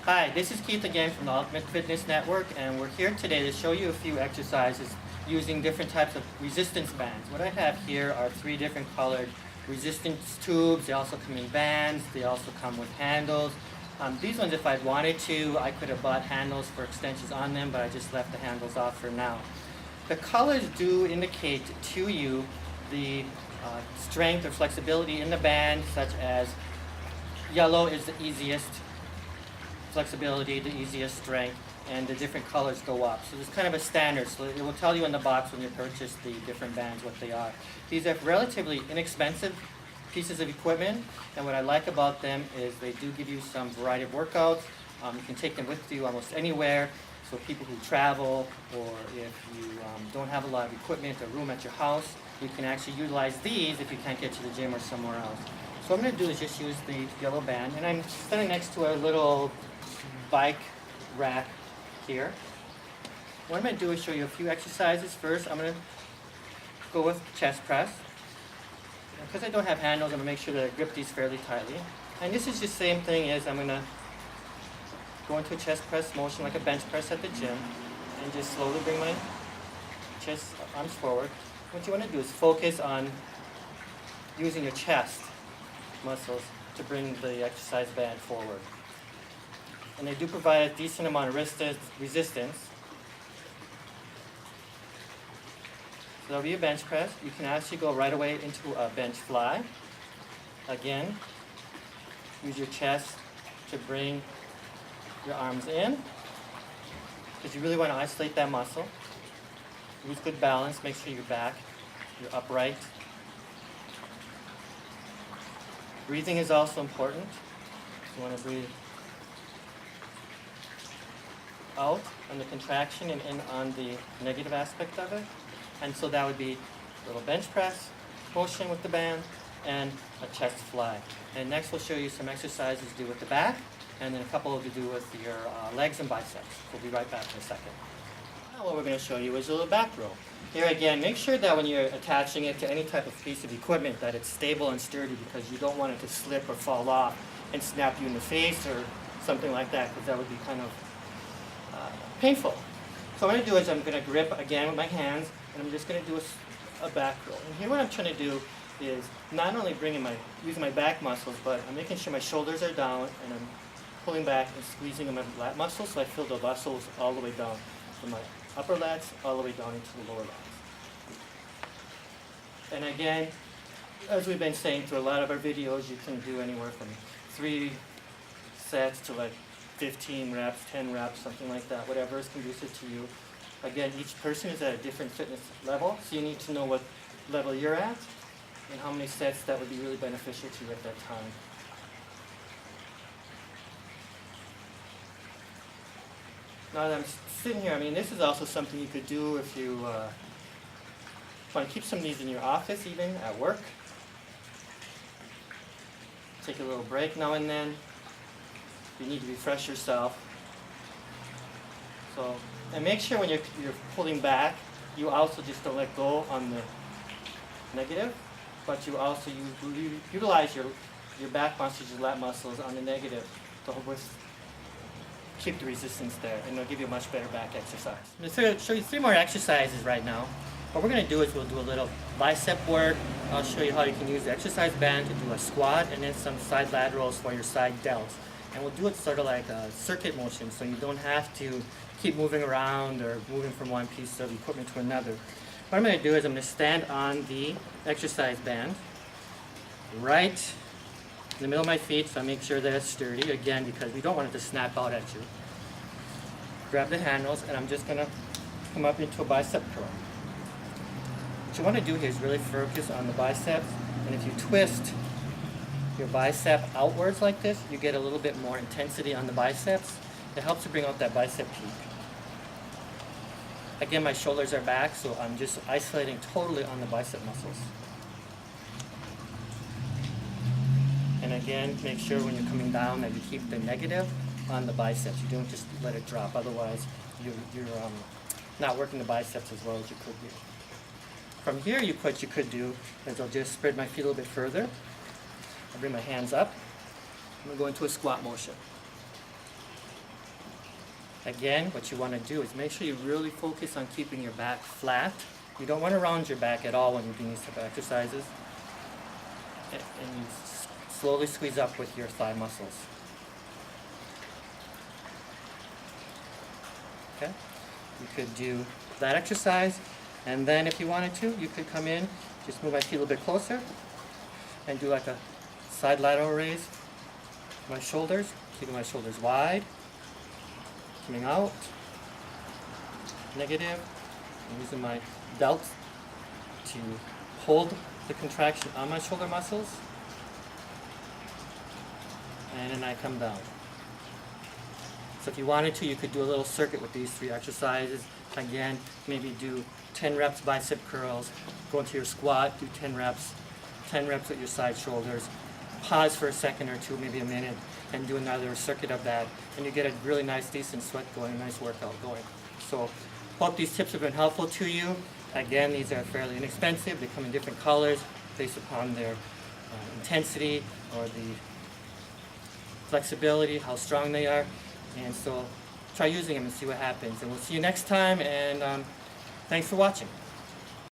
Hi, this is Keith again from the Ultimate Fitness Network, and we're here today to show you a few exercises using different types of resistance bands. What I have here are 3 different colored resistance tubes. They also come in bands. They also come with handles. These ones, if I'd wanted to, I could have bought handles for extensions on them, but I just left the handles off for now. The colors do indicate to you the strength or flexibility in the band, such as yellow is the easiest flexibility, the easiest strength, and the different colors go up. So there's kind of a standard. So it will tell you in the box when you purchase the different bands what they are. These are relatively inexpensive pieces of equipment, and what I like about them is they do give you some variety of workouts. You can take them with you almost anywhere. So people who travel, or if you don't have a lot of equipment or room at your house, you can actually utilize these if you can't get to the gym or somewhere else. So what I'm going to do is just use the yellow band, and I'm standing next to a little bike rack here. What I'm going to do is show you a few exercises. First, I'm going to go with chest press. Because I don't have handles, I'm going to make sure that I grip these fairly tightly. And this is the same thing as I'm going to go into a chest press motion like a bench press at the gym, and just slowly bring my chest arms forward. What you want to do is focus on using your chest muscles to bring the exercise band forward. And they do provide a decent amount of resistance. So that'll be a bench press. You can actually go right away into a bench fly. Again, use your chest to bring your arms in, because you really want to isolate that muscle. Use good balance. Make sure you're upright. Breathing is also important. You want to breathe out on the contraction and in on the negative aspect of it. And so that would be a little bench press motion with the band and a chest fly. And next we'll show you some exercises to do with the back, and then a couple to do with your legs and biceps. We'll be right back in a second. Now what we're going to show you is a little back row. Here again, make sure that when you're attaching it to any type of piece of equipment that it's stable and sturdy, because you don't want it to slip or fall off and snap you in the face or something like that, because that would be kind of painful. So what I'm going to do is I'm going to grip again with my hands, and I'm just going to do a back roll. And here what I'm trying to do is not only using my back muscles, but I'm making sure my shoulders are down, and I'm pulling back and squeezing my lat muscles, so I feel the muscles all the way down from my upper lats all the way down into the lower lats. And again, as we've been saying through a lot of our videos, you can do anywhere from 3 sets to like 15 reps, 10 reps, something like that, whatever is conducive to you. Again, each person is at a different fitness level, so you need to know what level you're at and how many sets that would be really beneficial to you at that time. Now that I'm sitting here, I mean, this is also something you could do if you want to keep some of these in your office, even at work. Take a little break now and then. You need to refresh yourself. So, and make sure when you're pulling back, you also just don't let go on the negative, but you also utilize your back muscles, your lat muscles on the negative to keep the resistance there, and it'll give you a much better back exercise. I'm going to show you 3 more exercises right now. What we're going to do is we'll do a little bicep work. I'll show you how you can use the exercise band to do a squat, and then some side laterals for your side delts. And we'll do it sort of like a circuit motion, so you don't have to keep moving around or moving from one piece of equipment to another. What I'm going to do is I'm going to stand on the exercise band right in the middle of my feet, so I make sure that it's sturdy, again, because we don't want it to snap out at you. Grab the handles, and I'm just going to come up into a bicep curl. What you want to do here is really focus on the biceps, and if you twist your bicep outwards like this, you get a little bit more intensity on the biceps. It helps to bring out that bicep peak. Again, my shoulders are back, so I'm just isolating totally on the bicep muscles. And again, make sure when you're coming down that you keep the negative on the biceps. You don't just let it drop, otherwise you're not working the biceps as well as you could do. From here, what you could do is I'll just spread my feet a little bit further. I'll bring my hands up. I'm going to go into a squat motion. Again, what you want to do is make sure you really focus on keeping your back flat. You don't want to round your back at all when you're doing these type of exercises. And you slowly squeeze up with your thigh muscles. Okay? You could do that exercise, and then if you wanted to, you could come in, just move my feet a little bit closer, and do like a side lateral raise. My shoulders, keeping my shoulders wide. Coming out, negative. I'm using my delts to hold the contraction on my shoulder muscles, and then I come down. So if you wanted to, you could do a little circuit with these 3 exercises. Again, maybe do 10 reps bicep curls, go into your squat, do 10 reps with your side shoulders, pause for a second or two, maybe a minute, and do another circuit of that, and you get a really nice, decent sweat going, a nice workout going. So, hope these tips have been helpful to you. Again, these are fairly inexpensive. They come in different colors based upon their intensity or the flexibility, how strong they are. And so, try using them and see what happens. And we'll see you next time, and thanks for watching.